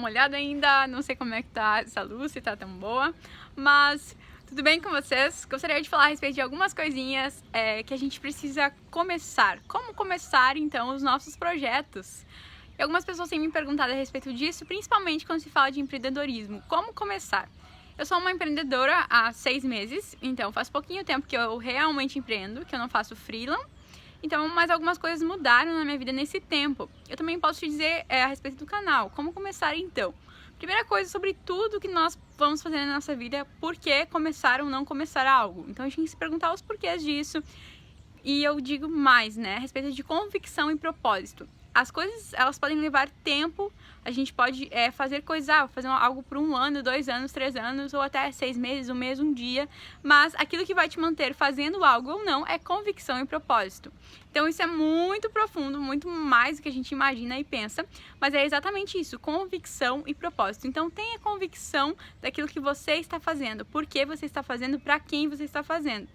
molhada ainda, não sei como é que tá essa luz, se tá tão boa, mas tudo bem com vocês? Gostaria de falar a respeito de algumas coisinhas que a gente precisa começar. Como começar, então, os nossos projetos? E algumas pessoas têm me perguntado a respeito disso, principalmente quando se fala de empreendedorismo. Como começar? Eu sou uma empreendedora há 6 meses, então faz pouquinho tempo que eu realmente empreendo, que eu não faço freelance. Então, mas algumas coisas mudaram na minha vida nesse tempo. Eu também posso te dizer a respeito do canal. Como começar então? Primeira coisa sobre tudo que nós vamos fazer na nossa vida, por que começar ou não começar algo. Então a gente tem que se perguntar os porquês disso. E eu digo mais, né, a respeito de convicção e propósito. As coisas, elas podem levar tempo, a gente pode fazer coisas, fazer algo por 1 ano, 2 anos, 3 anos, ou até 6 meses, 1 mês, 1 dia, mas aquilo que vai te manter fazendo algo ou não é convicção e propósito. Então isso é muito profundo, muito mais do que a gente imagina e pensa, mas é exatamente isso, convicção e propósito. Então tenha convicção daquilo que você está fazendo, por que você está fazendo, para quem você está fazendo.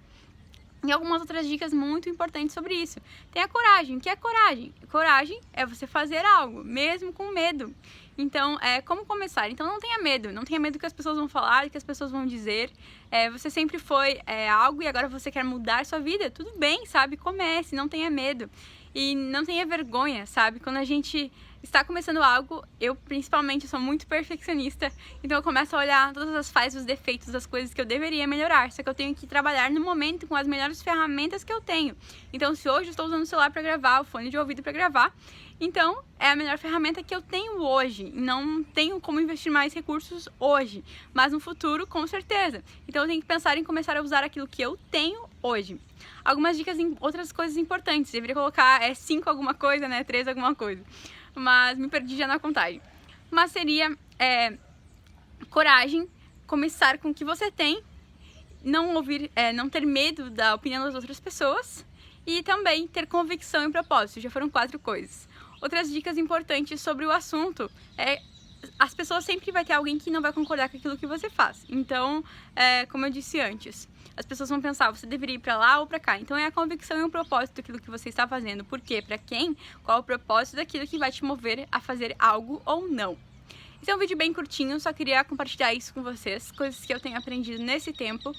E algumas outras dicas muito importantes sobre isso. Tenha coragem. O que é coragem? Coragem é você fazer algo, mesmo com medo. Então, como começar? Então não tenha medo. Não tenha medo do que as pessoas vão falar, do que as pessoas vão dizer. Você sempre foi algo e agora você quer mudar sua vida. Tudo bem, sabe? Comece, não tenha medo. E não tenha vergonha, sabe? Quando a gente está começando algo, eu principalmente sou muito perfeccionista, então eu começo a olhar todas as falhas, os defeitos, das coisas que eu deveria melhorar, só que eu tenho que trabalhar no momento com as melhores ferramentas que eu tenho. Então se hoje eu estou usando o celular para gravar, o fone de ouvido para gravar, então é a melhor ferramenta que eu tenho hoje, não tenho como investir mais recursos hoje, mas no futuro com certeza. Então eu tenho que pensar em começar a usar aquilo que eu tenho hoje. Algumas dicas em outras coisas importantes, eu deveria colocar 5 alguma coisa, né, 3 alguma coisa, mas me perdi já na contagem. Mas seria coragem, começar com o que você tem, não ouvir, não ter medo da opinião das outras pessoas e também ter convicção e propósito. Já foram 4 coisas. Outras dicas importantes sobre o assunto as pessoas sempre vai ter alguém que não vai concordar com aquilo que você faz. Então, como eu disse antes, as pessoas vão pensar, você deveria ir pra lá ou pra cá. Então é a convicção e o propósito daquilo que você está fazendo. Por quê? Pra quem? Qual é o propósito daquilo que vai te mover a fazer algo ou não. Esse é um vídeo bem curtinho, só queria compartilhar isso com vocês, coisas que eu tenho aprendido nesse tempo.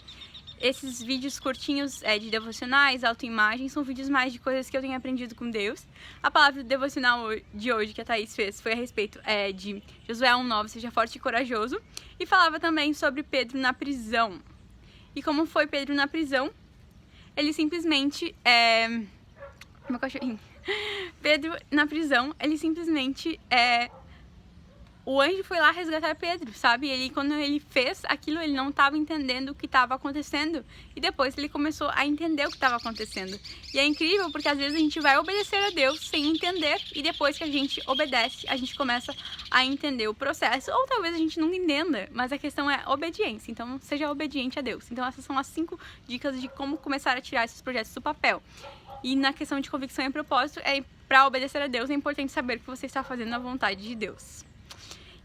Esses vídeos curtinhos de devocionais, autoimagem, são vídeos mais de coisas que eu tenho aprendido com Deus. A palavra devocional de hoje que a Thaís fez foi a respeito de Josué 1:9, seja forte e corajoso. E falava também sobre Pedro na prisão. E como foi Pedro na prisão, ele simplesmente... Meu cachorrinho. Pedro na prisão, ele simplesmente... O anjo foi lá resgatar Pedro, sabe? Ele, quando ele fez aquilo, ele não estava entendendo o que estava acontecendo. E depois ele começou a entender o que estava acontecendo. E é incrível porque às vezes a gente vai obedecer a Deus sem entender. E depois que a gente obedece, a gente começa a entender o processo. Ou talvez a gente não entenda, mas a questão é obediência. Então seja obediente a Deus. Então essas são as 5 dicas de como começar a tirar esses projetos do papel. E na questão de convicção e propósito, para obedecer a Deus, é importante saber que você está fazendo a vontade de Deus.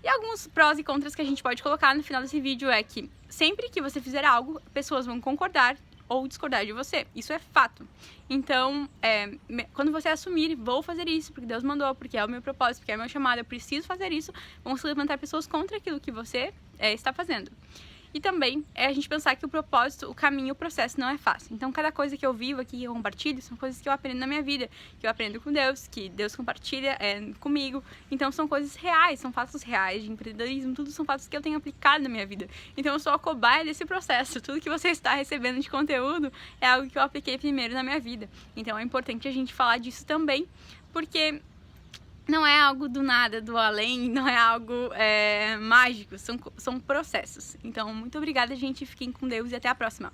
E alguns prós e contras que a gente pode colocar no final desse vídeo é que sempre que você fizer algo, pessoas vão concordar ou discordar de você. Isso é fato. Então, quando você assumir, vou fazer isso porque Deus mandou, porque é o meu propósito, porque é o meu chamado, eu preciso fazer isso, vão se levantar pessoas contra aquilo que você está fazendo. E também a gente pensar que o propósito, o caminho, o processo não é fácil. Então, cada coisa que eu vivo aqui, que eu compartilho, são coisas que eu aprendo na minha vida, que eu aprendo com Deus, que Deus compartilha comigo. Então, são coisas reais, são fatos reais de empreendedorismo, tudo são fatos que eu tenho aplicado na minha vida. Então, eu sou a cobaia desse processo. Tudo que você está recebendo de conteúdo é algo que eu apliquei primeiro na minha vida. Então, é importante a gente falar disso também, porque... não é algo do nada, do além, não é algo mágico, são processos. Então, muito obrigada, gente. Fiquem com Deus e até a próxima.